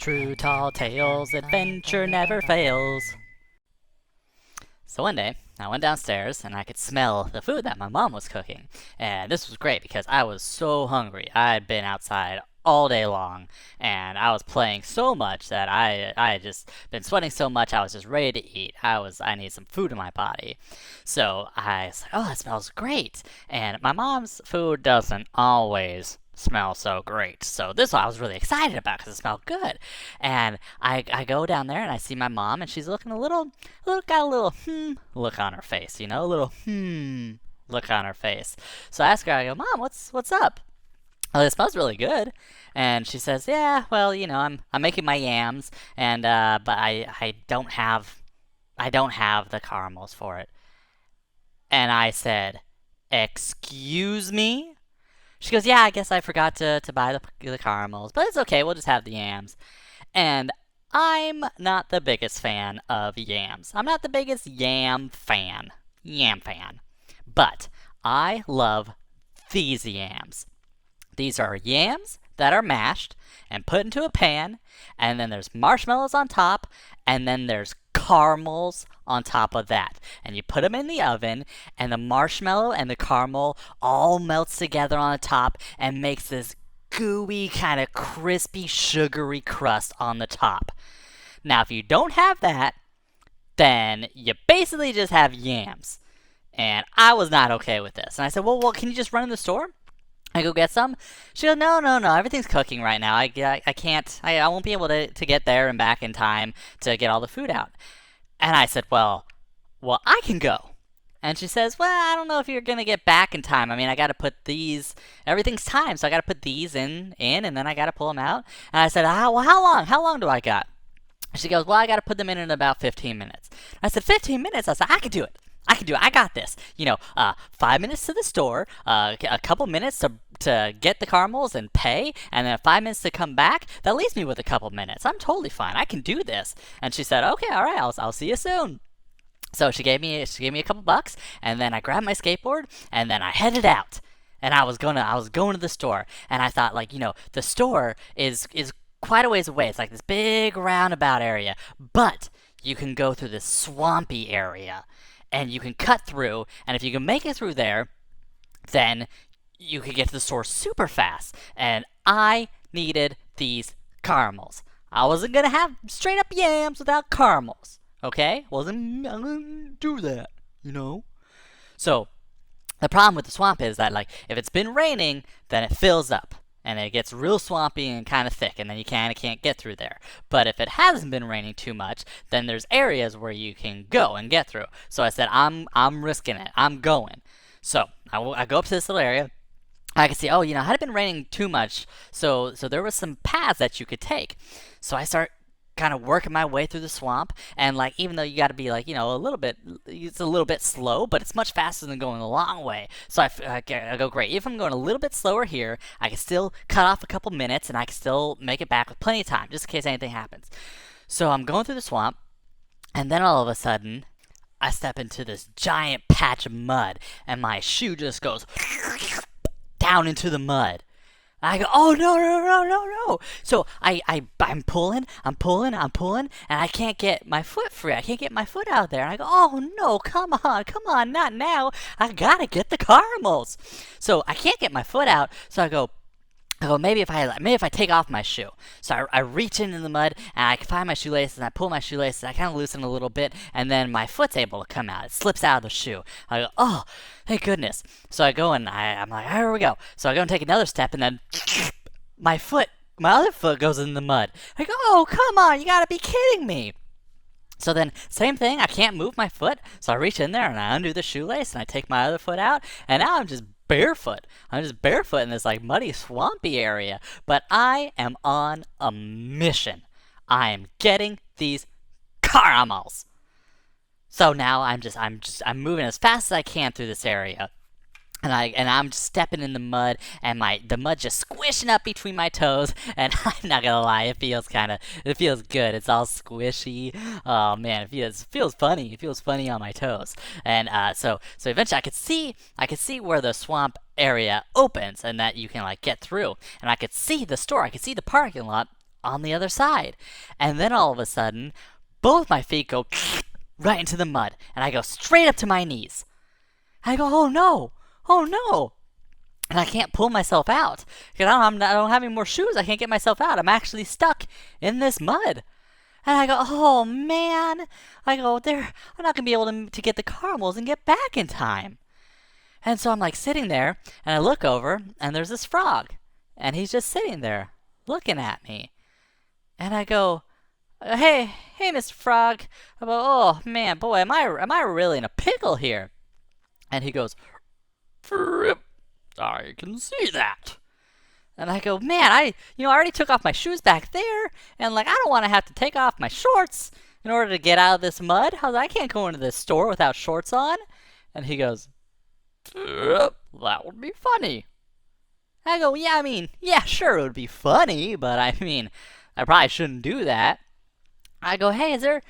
True tall tales, adventure never fails. So one day, I went downstairs and I could smell the food that my mom was cooking. And this was great because I was so hungry. I had been outside all day long and I was playing so much that I had just been sweating so much I was just ready to eat. I needed some food in my body. So I was like, oh, that smells great. And my mom's food doesn't always smell so great. So this one I was really excited about because it smelled good. And I go down there and I see my mom and she's looking got a little look on her face, you know, a little look on her face. So I ask her, I go, Mom, what's up? Oh, it smells really good. And she says, yeah, well, you know, I'm making my yams and but I don't have the caramels for it. And I said, excuse me? She goes, yeah, I guess I forgot to buy the caramels, but it's okay, we'll just have the yams. And I'm not the biggest fan of yams. I'm not the biggest yam fan. Yam fan. But I love these yams. These are yams that are mashed and put into a pan, and then there's marshmallows on top, and then there's caramels on top of that. And you put them in the oven, and the marshmallow and the caramel all melts together on the top and makes this gooey, kind of crispy, sugary crust on the top. Now, if you don't have that, then you basically just have yams. And I was not okay with this. And I said, well, can you just run in the store? I go get some. She goes, no, everything's cooking right now. I can't, I won't be able to get there and back in time to get all the food out. And I said, well, I can go. And she says, well, I don't know if you're going to get back in time. I mean, I got to put these, everything's timed, so I got to put these in, and then I got to pull them out. And I said, how long do I got? She goes, well, I got to put them in about 15 minutes. I said, 15 minutes? I said, I can do it. I got this. 5 minutes to the store, a couple minutes to get the caramels and pay, and then 5 minutes to come back. That leaves me with a couple minutes. I'm totally fine. I can do this. And she said, okay, all right, I'll see you soon. So she gave me a couple bucks, and then I grabbed my skateboard, and then I headed out. And I was going to the store, and I thought, the store is quite a ways away. It's like this big roundabout area, but you can go through this swampy area. And you can cut through, and if you can make it through there, then you can get to the store super fast. And I needed these caramels. I wasn't gonna have straight up yams without caramels. Okay? I'm gonna do that, So, the problem with the swamp is that, if it's been raining, then it fills up. And it gets real swampy and kind of thick, and then you kind of can't get through there. But if it hasn't been raining too much, then there's areas where you can go and get through. So I said, I'm risking it. I'm going. So I go up to this little area. I can see, it had been raining too much, so there was some paths that you could take. So I start kind of working my way through the swamp, and even though you got to be it's a little bit slow, but it's much faster than going a long way. So I go, great. If I'm going a little bit slower here, I can still cut off a couple minutes, and I can still make it back with plenty of time, just in case anything happens. So I'm going through the swamp, and then all of a sudden, I step into this giant patch of mud, and my shoe just goes down into the mud. I go, oh, no. So I'm pulling, and I can't get my foot free. I can't get my foot out there. And I go, oh, no, come on, not now. I gotta get the caramels. So I can't get my foot out, so I go, maybe if I take off my shoe. So I reach into the mud, and I can find my shoelaces, and I pull my shoelaces, I kind of loosen a little bit, and then my foot's able to come out. It slips out of the shoe. I go, oh, thank goodness. So I go, and I'm like, here we go. So I go and take another step, and then my other foot goes in the mud. I go, oh, come on, you gotta be kidding me. So then, same thing, I can't move my foot, so I reach in there, and I undo the shoelace, and I take my other foot out, and now I'm just barefoot. I'm just barefoot in this muddy, swampy area. But I am on a mission. I am getting these caramels. So now I'm moving as fast as I can through this area. And I'm just stepping in the mud, and the mud just squishing up between my toes, and I'm not gonna lie, it feels good. It's all squishy. Oh man, it feels funny. It feels funny on my toes. And so eventually I could see where the swamp area opens, and that you can get through. And I could see the store. I could see the parking lot on the other side. And then all of a sudden, both my feet go right into the mud, and I go straight up to my knees. I go, oh no, oh no. And I can't pull myself out because I don't have any more shoes. I can't get myself out. I'm actually stuck in this mud. And I go, oh man. I go, I'm not going to be able to get the caramels and get back in time. And so I'm like sitting there, and I look over, and there's this frog. And he's just sitting there looking at me. And I go, hey, Mr. Frog. I go, oh man, boy, am I really in a pickle here? And he goes, "Fripp, I can see that." And I go, man, I already took off my shoes back there, and like I don't want to have to take off my shorts in order to get out of this mud. I can't go into this store without shorts on. And he goes, that would be funny. I go, yeah, sure, it would be funny, but I probably shouldn't do that. I go, hey, is there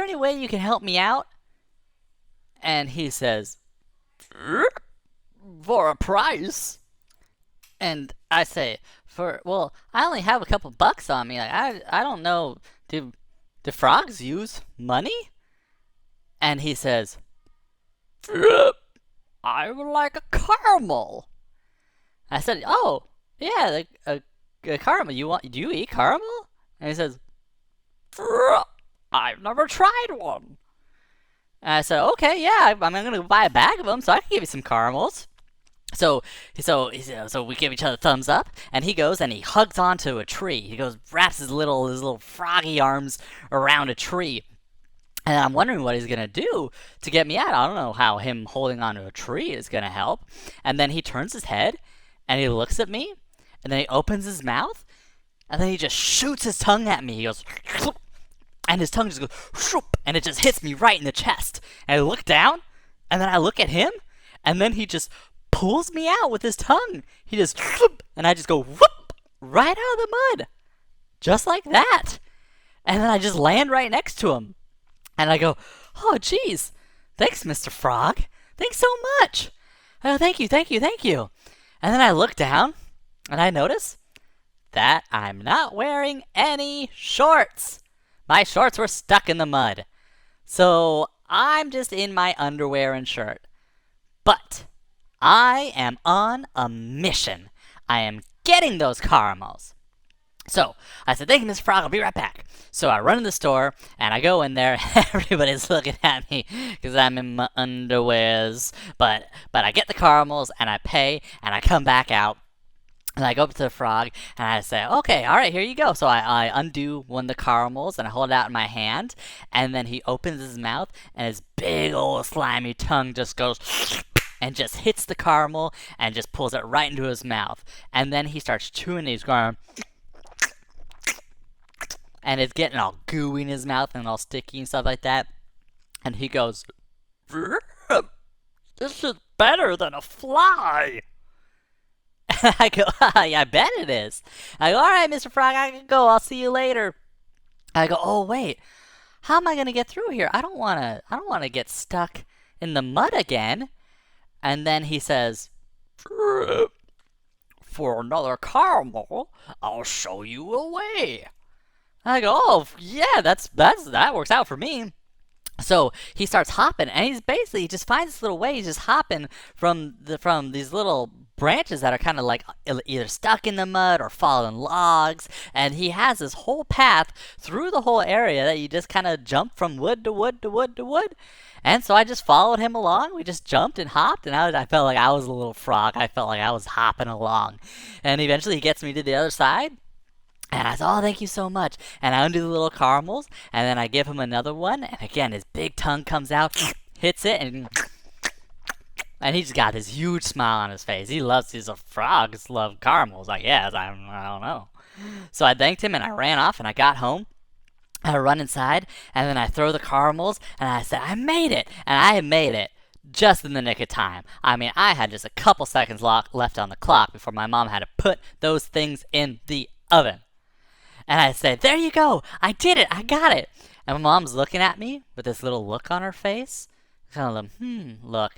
any way you can help me out? And he says, for a price. And I say, I only have a couple bucks on me. Like, I don't know, do frogs use money? And he says, I would like a caramel. I said, oh, yeah, a caramel. Do you eat caramel? And he says, I've never tried one. And I said, okay, yeah, I'm going to buy a bag of them so I can give you some caramels. So we give each other thumbs up, and he goes and he hugs onto a tree. He goes, wraps his little froggy arms around a tree. And I'm wondering what he's going to do to get me out. I don't know how him holding onto a tree is going to help. And then he turns his head, and he looks at me, and then he opens his mouth, and then he just shoots his tongue at me. He goes, and his tongue just goes, and it just hits me right in the chest. And I look down, and then I look at him, and then he just pulls me out with his tongue. He just, and I just go, whoop, right out of the mud. Just like that. And then I just land right next to him. And I go, oh, geez. Thanks, Mr. Frog. Thanks so much. I go, thank you. And then I look down, and I notice that I'm not wearing any shorts. My shorts were stuck in the mud. So I'm just in my underwear and shirt. But I am on a mission. I am getting those caramels. So I said, thank you, Mr. Frog. I'll be right back. So I run in the store, and I go in there. Everybody's looking at me because I'm in my underwears. But I get the caramels, and I pay, and I come back out. And I go up to the frog, and I say, okay, all right, here you go. So I undo one of the caramels, and I hold it out in my hand. And then he opens his mouth, and his big old slimy tongue just goes and just hits the caramel and just pulls it right into his mouth. And then he starts chewing, and he's going, and it's getting all gooey in his mouth and all sticky and stuff like that. And he goes, this is better than a fly. And I go, I bet it is. I go, all right, Mr. Frog, I can go. I'll see you later. I go, oh, wait. How am I going to get through here? I don't want to get stuck in the mud again. And then he says, for another caramel, I'll show you a way. I go, oh, yeah, that works out for me. So he starts hopping, and he just finds this little way. He's just hopping from these little branches that are kind of like either stuck in the mud or fallen logs. And he has this whole path through the whole area that you just kind of jump from wood to wood to wood to wood. And so I just followed him along. We just jumped and hopped, and I felt like I was a little frog. I felt like I was hopping along. And eventually he gets me to the other side. And I said, oh, thank you so much. And I undo the little caramels, and then I give him another one. And again, his big tongue comes out, hits it, and he just got this huge smile on his face. These frogs love caramels, I guess. I don't know. So I thanked him, and I ran off, and I got home. I run inside, and then I throw the caramels, and I said, I made it. And I had made it just in the nick of time. I mean, I had just a couple seconds left on the clock before my mom had to put those things in the oven. And I said, there you go. I did it. I got it. And my mom's looking at me with this little look on her face. Kind of look.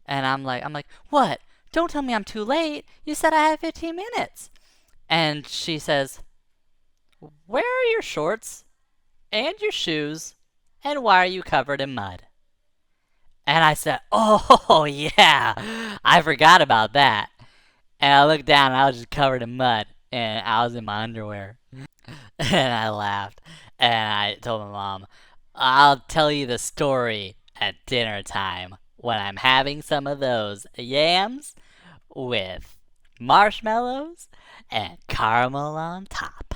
And I'm like, what? Don't tell me I'm too late. You said I had 15 minutes. And she says, Where are your shorts and your shoes? And why are you covered in mud? And I said, oh, yeah, I forgot about that. And I looked down and I was just covered in mud. And I was in my underwear. And I laughed. And I told my mom, I'll tell you the story at dinner time when I'm having some of those yams with marshmallows and caramel on top.